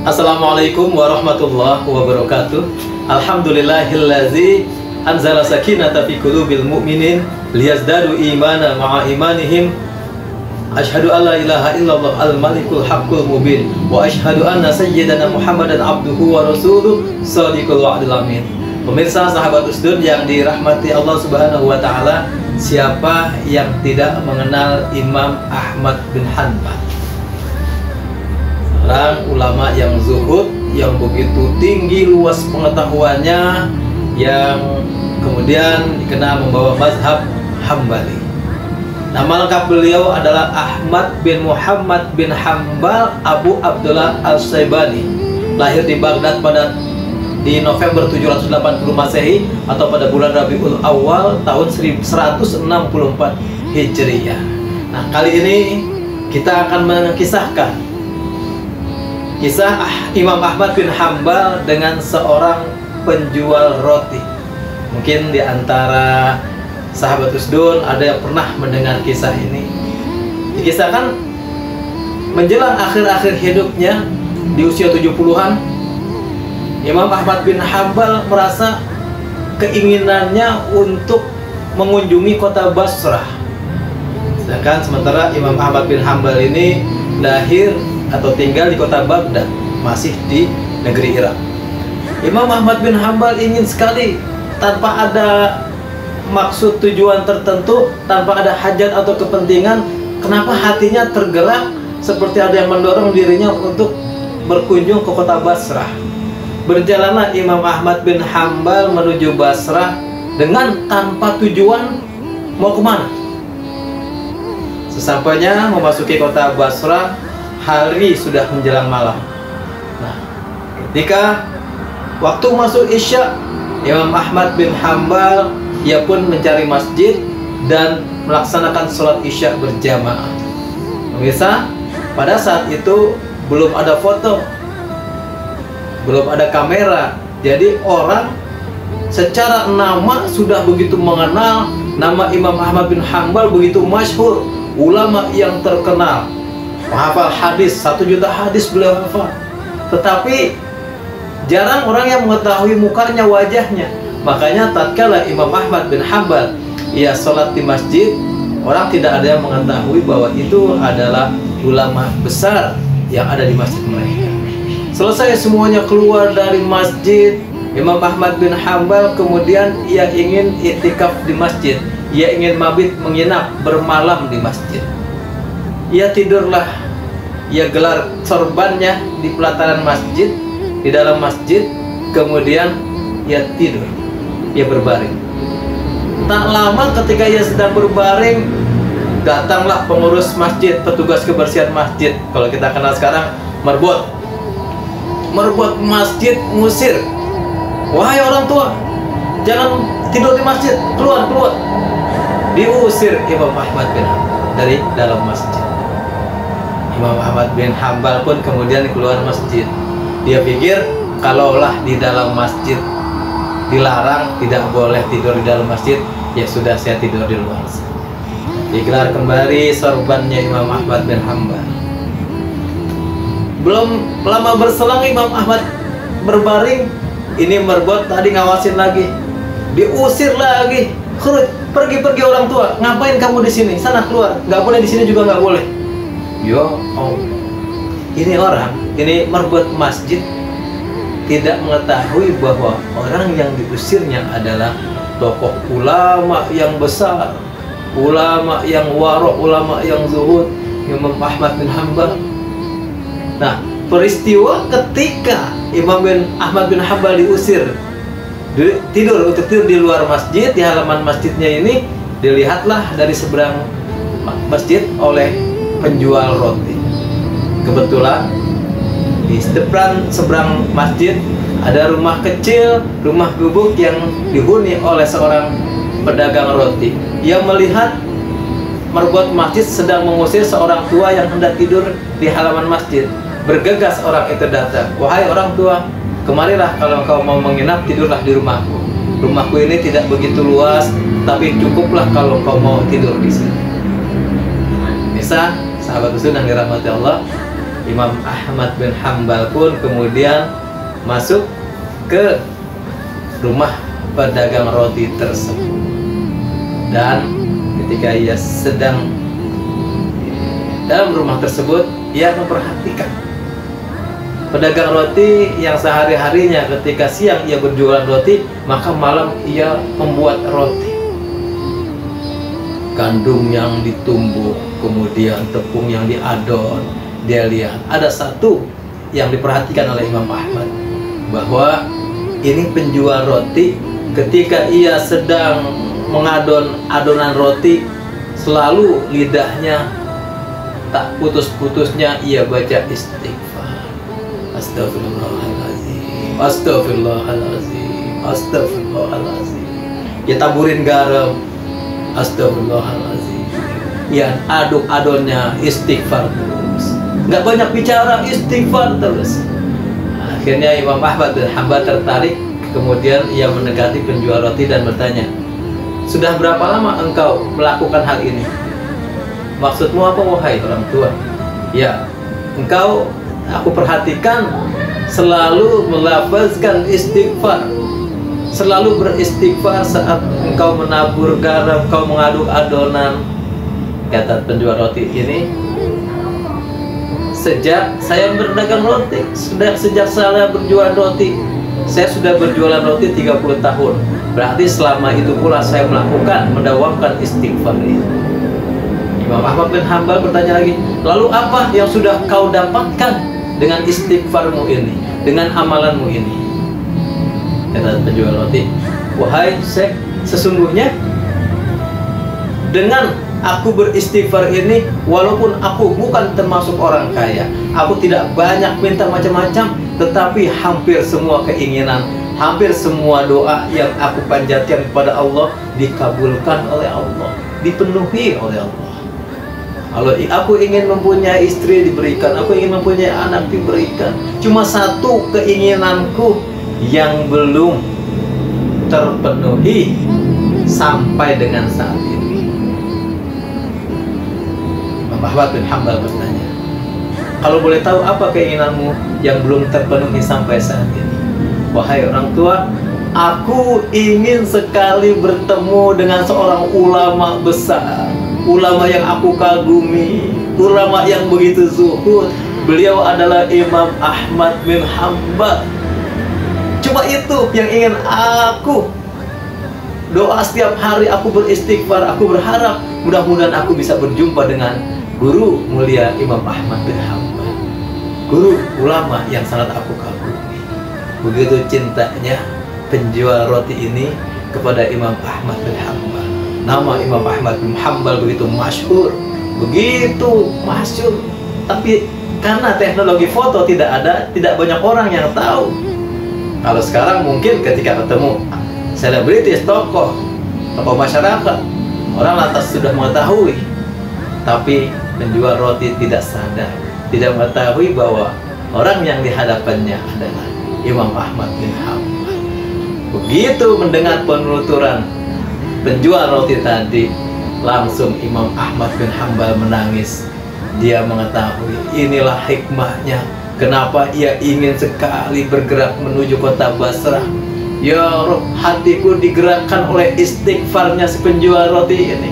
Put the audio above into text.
Assalamualaikum warahmatullahi wabarakatuh. Alhamdulillahillazi anzala sakinata fi qulubil mu'minin liyazdadu imana ma'a imanihim. Asyhadu an la ilaha illallah al-malikul haqqul mubin wa asyhadu anna sayyidana Muhammadan abduhu wa rasuluh shadiqul wa'dil amin. Pemirsa sahabat Usdun yang dirahmati Allah Subhanahu wa taala, siapa yang tidak mengenal Imam Ahmad bin Hanbal? Seorang ulama yang zuhud, yang begitu tinggi luas pengetahuannya, yang kemudian dikenal membawa mazhab Hambali. Nama lengkap beliau adalah Ahmad bin Muhammad bin Hanbal Abu Abdullah Al-Syaibani. Lahir di Baghdad di November 780 Masehi atau pada bulan Rabiul Awal tahun 1164 Hijriyah. Nah, kali ini kita akan mengisahkan kisah Imam Ahmad bin Hanbal dengan seorang penjual roti. Mungkin di antara sahabat Usdun ada yang pernah mendengar kisah ini. Dikisahkan menjelang akhir-akhir hidupnya di usia 70-an, Imam Ahmad bin Hanbal merasa keinginannya untuk mengunjungi kota Basrah. Sedangkan sementara Imam Ahmad bin Hanbal ini lahir atau tinggal di kota Baghdad, masih di negeri Irak. Imam Ahmad bin Hanbal ingin sekali, tanpa ada maksud tujuan tertentu, tanpa ada hajat atau kepentingan, kenapa hatinya tergerak seperti ada yang mendorong dirinya untuk berkunjung ke kota Basrah. Berjalanlah Imam Ahmad bin Hanbal menuju Basrah dengan tanpa tujuan mau kemana. Sesampainya memasuki kota Basrah, hari sudah menjelang malam. Nah, ketika waktu masuk Isya, Imam Ahmad bin Hanbal ia pun mencari masjid dan melaksanakan sholat Isya berjamaah. Pemirsa, pada saat itu belum ada foto, belum ada kamera, jadi orang secara nama sudah begitu mengenal. Nama Imam Ahmad bin Hanbal begitu masyhur, ulama yang terkenal, menghafal hadis, 1 juta hadis beliau hafal. Tetapi jarang orang yang mengetahui mukanya, wajahnya. Makanya tatkala Imam Ahmad bin Hanbal ia sholat di masjid, orang tidak ada yang mengetahui bahwa itu adalah ulama besar yang ada di masjid mereka. Selesai semuanya keluar dari masjid, Imam Ahmad bin Hanbal kemudian ia ingin iktikaf di masjid. Ia ingin mabit, menginap, bermalam di masjid. Ia tidurlah, ia gelar sorbannya di pelataran masjid, di dalam masjid, kemudian ia tidur, ia berbaring. Tak lama ketika ia sedang berbaring, datanglah pengurus masjid, petugas kebersihan masjid, kalau kita kenal sekarang merbot masjid, ngusir. Wahai orang tua, jangan tidur di masjid, keluar. Diusir Imam Ahmad bin Hanbal dari dalam masjid. Imam Ahmad bin Hanbal pun kemudian keluar masjid. Dia pikir kalaulah di dalam masjid dilarang, tidak boleh tidur di dalam masjid, ya sudah, saya tidur di luar. Digelar kembali sorbannya Imam Ahmad bin Hanbal. Belum lama berselang Imam Ahmad berbaring, ini merbot tadi ngawasin lagi, diusir lagi. Pergi orang tua, ngapain kamu di sini? Sana keluar, nggak boleh di sini juga nggak boleh. Yo, ini orang, ini merbot masjid tidak mengetahui bahwa orang yang diusirnya adalah tokoh ulama yang besar, ulama yang warok, ulama yang zuhud, Imam Ahmad bin Hanbal. Nah, peristiwa ketika Imam Ahmad bin Hanbal diusir, tidur di luar masjid, di halaman masjidnya ini, dilihatlah dari seberang masjid oleh penjual roti. Kebetulan di seberang masjid ada rumah kecil, rumah gubuk yang dihuni oleh seorang pedagang roti. Ia melihat merbot masjid sedang mengusir seorang tua yang hendak tidur di halaman masjid. Bergegas orang itu datang. Wahai orang tua, kemarilah kalau kau mau menginap, tidurlah di rumahku. Rumahku ini tidak begitu luas, tapi cukuplah kalau kau mau tidur di sini. Bisa, sahabat Usdun yang dirahmati Allah, Imam Ahmad bin Hambal pun kemudian masuk ke rumah pedagang roti tersebut. Dan ketika ia sedang dalam rumah tersebut, ia memperhatikan pedagang roti yang sehari-harinya ketika siang ia berjualan roti, maka malam ia membuat roti. Gandum yang ditumbuk, kemudian tepung yang diadon. Dia lihat ada satu yang diperhatikan oleh Imam Ahmad, bahwa ini penjual roti, ketika ia sedang mengadon adonan roti, selalu lidahnya tak putus-putusnya ia baca istighfar. Astagfirullahaladzim, astagfirullahaladzim, astagfirullahaladzim. Ia taburin garam, astagfirullahaladzim. Ia aduk adonnya istighfar terus. Nggak banyak bicara, istighfar terus. Akhirnya Imam Ahmad bin Hambal tertarik. Kemudian ia mendekati penjual roti dan bertanya, sudah berapa lama engkau melakukan hal ini? Maksudmu apa wahai orang tua? Ya, aku perhatikan selalu melafazkan istighfar, selalu beristighfar saat engkau menabur garam, engkau mengaduk adonan. Kata penjual roti ini, sejak saya berdagang roti, sejak saya berjualan roti, saya sudah berjualan roti 30 tahun. Berarti selama itu pula saya mendawamkan istighfar ini. Imam Ahmad bin Hambal bertanya lagi, lalu apa yang sudah kau dapatkan dengan istighfarmu ini, dengan amalanmu ini? Kata penjual roti, wahai Syekh, sesungguhnya dengan aku beristighfar ini, walaupun aku bukan termasuk orang kaya, aku tidak banyak minta macam-macam, tetapi hampir semua keinginan, hampir semua doa yang aku panjatkan kepada Allah dikabulkan oleh Allah, dipenuhi oleh Allah. Kalau aku ingin mempunyai istri, diberikan. Aku ingin mempunyai anak, diberikan. Cuma satu keinginanku yang belum terpenuhi sampai dengan saat ini. Imam Ahmad bin Hambal bertanya, kalau boleh tahu apa keinginanmu yang belum terpenuhi sampai saat ini? Wahai orang tua, aku ingin sekali bertemu dengan seorang ulama besar, ulama yang aku kagumi, ulama yang begitu zuhud. Beliau adalah Imam Ahmad bin Hambal. Cuma itu yang ingin aku. Doa setiap hari aku beristighfar, aku berharap mudah-mudahan aku bisa berjumpa dengan guru mulia Imam Ahmad bin Hambal, guru ulama yang sangat aku kagumi. Begitu cintanya penjual roti ini kepada Imam Ahmad bin Hambal. Nama Imam Ahmad bin Hambal begitu masyhur, tapi karena teknologi foto tidak ada, tidak banyak orang yang tahu. Kalau sekarang mungkin ketika ketemu selebritis, tokoh masyarakat, orang lantas sudah mengetahui. Tapi penjual roti tidak sadar, tidak mengetahui bahwa orang yang dihadapannya adalah Imam Ahmad bin Hambal. Begitu mendengar penuturan penjual roti tadi, langsung Imam Ahmad bin Hambal menangis. Dia mengetahui inilah hikmahnya kenapa ia ingin sekali bergerak menuju kota Basrah. Ya Rob, hatiku digerakkan oleh istighfarnya si penjual roti ini.